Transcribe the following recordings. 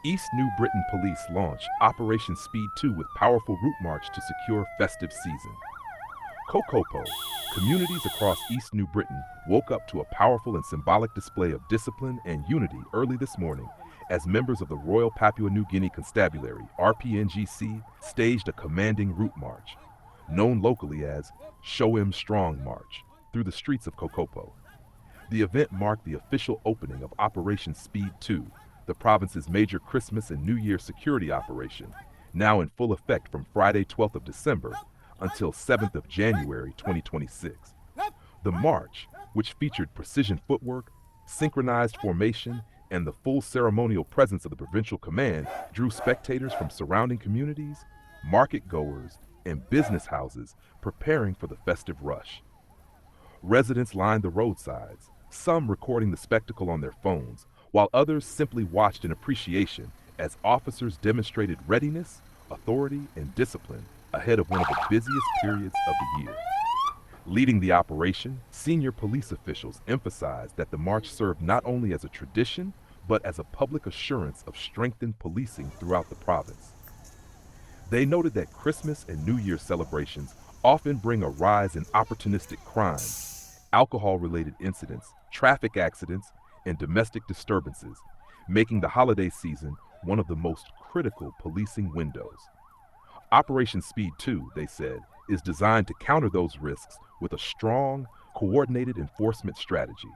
East New Britain Police launch Operation Speed 2 with powerful route march to secure festive season. Kokopo, communities across East New Britain woke up to a powerful and symbolic display of discipline and unity early this morning as members of the Royal Papua New Guinea Constabulary, RPNGC, staged a commanding route march, known locally as Showim Strong March, through the streets of Kokopo. The event marked the official opening of Operation Speed 2, the province's major Christmas and New Year security operation, now in full effect from Friday 12th of December until 7th of January 2026. The march, which featured precision footwork, synchronized formation, and the full ceremonial presence of the provincial command, drew spectators from surrounding communities, market goers, and business houses preparing for the festive rush. Residents lined the roadsides, some recording the spectacle on their phones, while others simply watched in appreciation as officers demonstrated readiness, authority, and discipline ahead of one of the busiest periods of the year. Leading the operation, senior police officials emphasized that the march served not only as a tradition, but as a public assurance of strengthened policing throughout the province. They noted that Christmas and New Year celebrations often bring a rise in opportunistic crimes, alcohol-related incidents, traffic accidents, and domestic disturbances, making the holiday season one of the most critical policing windows. Operation Speed 2, they said, is designed to counter those risks with a strong, coordinated enforcement strategy.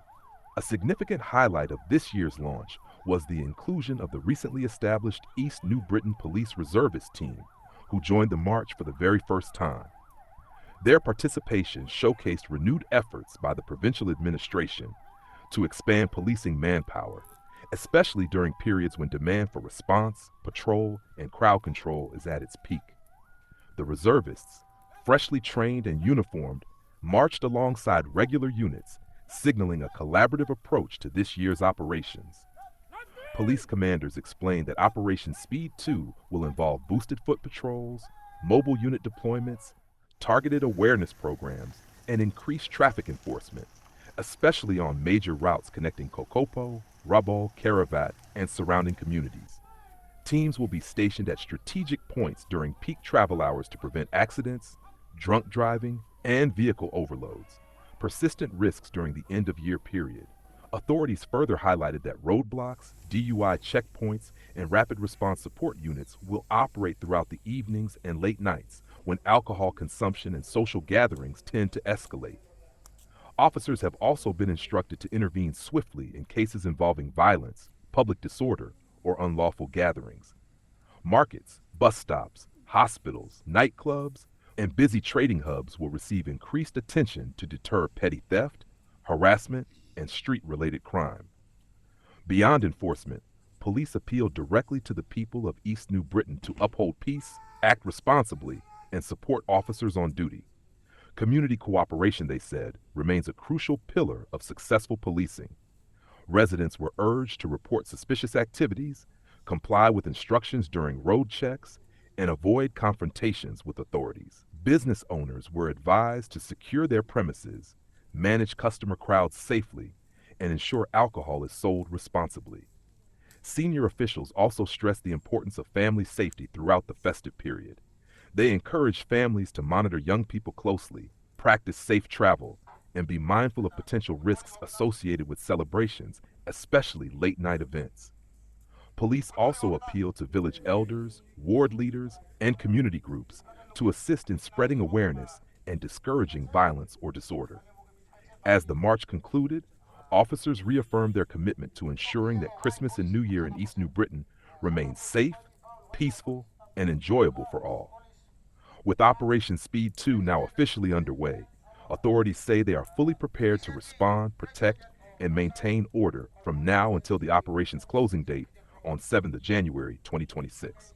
A significant highlight of this year's launch was the inclusion of the recently established East New Britain Police Reservist team, who joined the march for the very first time. Their participation showcased renewed efforts by the provincial administration to expand policing manpower, especially during periods when demand for response, patrol, and crowd control is at its peak. The reservists, freshly trained and uniformed, marched alongside regular units, signaling a collaborative approach to this year's operations. Police commanders explained that Operation Speed 2 will involve boosted foot patrols, mobile unit deployments, targeted awareness programs, and increased traffic enforcement, especially on major routes connecting Kokopo, Rabaul, Karavat, and surrounding communities. Teams will be stationed at strategic points during peak travel hours to prevent accidents, drunk driving, and vehicle overloads, persistent risks during the end-of-year period. Authorities further highlighted that roadblocks, DUI checkpoints, and rapid response support units will operate throughout the evenings and late nights when alcohol consumption and social gatherings tend to escalate. Officers have also been instructed to intervene swiftly in cases involving violence, public disorder, or unlawful gatherings. Markets, bus stops, hospitals, nightclubs, and busy trading hubs will receive increased attention to deter petty theft, harassment, and street-related crime. Beyond enforcement, police appealed directly to the people of East New Britain to uphold peace, act responsibly, and support officers on duty. Community cooperation, they said, remains a crucial pillar of successful policing. Residents were urged to report suspicious activities, comply with instructions during road checks, and avoid confrontations with authorities. Business owners were advised to secure their premises, manage customer crowds safely, and ensure alcohol is sold responsibly. Senior officials also stressed the importance of family safety throughout the festive period. They encouraged families to monitor young people closely, practice safe travel, and be mindful of potential risks associated with celebrations, especially late-night events. Police also appealed to village elders, ward leaders, and community groups to assist in spreading awareness and discouraging violence or disorder. As the march concluded, officers reaffirmed their commitment to ensuring that Christmas and New Year in East New Britain remain safe, peaceful, and enjoyable for all. With Operation Speed 2 now officially underway, authorities say they are fully prepared to respond, protect, and maintain order from now until the operation's closing date on 7th of January 2026.